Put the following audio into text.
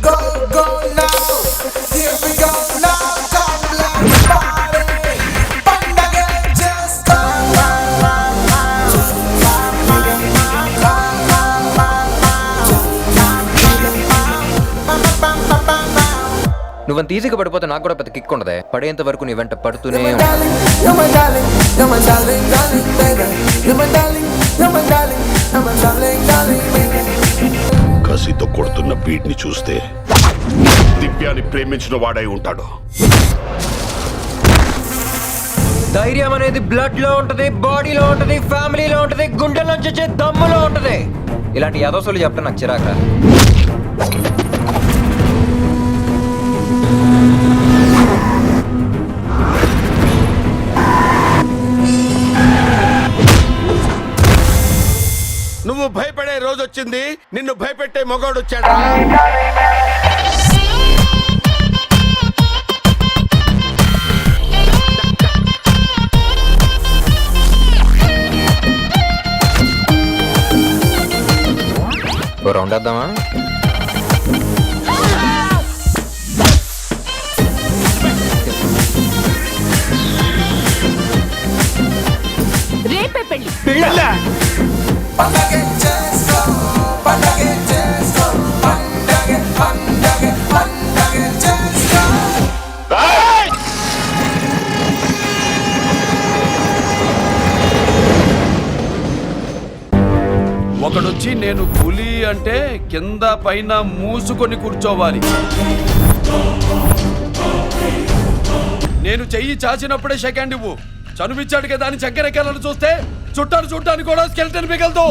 Go, go now. Here we go now. Come let's party. Pandage just go. నువ్వంత ఈజీగా పడిపోతే నాకు కూడా పెద్ద కిక్ ఉండదే. పడేంత వరకు నీ వెంట పడుతూనే You're my darling, you're my darling, you're my darling, darling, baby. You're my darling, you're my darling, you're my darling, darling, baby. కసితో కొడుతున్న బీట్ని చూస్తే దివ్యాన్ని ప్రేమించిన వాడై ఉంటాడు. ధైర్యం అనేది బ్లడ్ లో ఉంటది, బాడీలో ఉంటది, ఫ్యామిలీలో ఉంటది, గుండెల్లోంచి వచ్చే దమ్ములో ఉంటది. ఇలాంటి యాదోసులు చెప్తే నాకు చిరాక. నువ్వు భయపడే రోజు వచ్చింది, నిన్ను భయపెట్టే మగోడు వచ్చాడు. ఓ రౌండ్ వేద్దామా? రేపే పెళ్లి. Pandage just go. Pandage just go. Pandage, pandage, pandage just go. ఒకడొచ్చి నేను పులి అంటే కింద పైన మూసుకొని కూర్చోవాలి. నేను చెయ్యి చాచినప్పుడే సెకండ్ ఇవ్వు. చనువిచ్చాడు కదా అని చక్కెరెక్కాలని చూస్తే చుట్టాను చూడటానికి కూడా స్కెల్టన్ మిగలదు.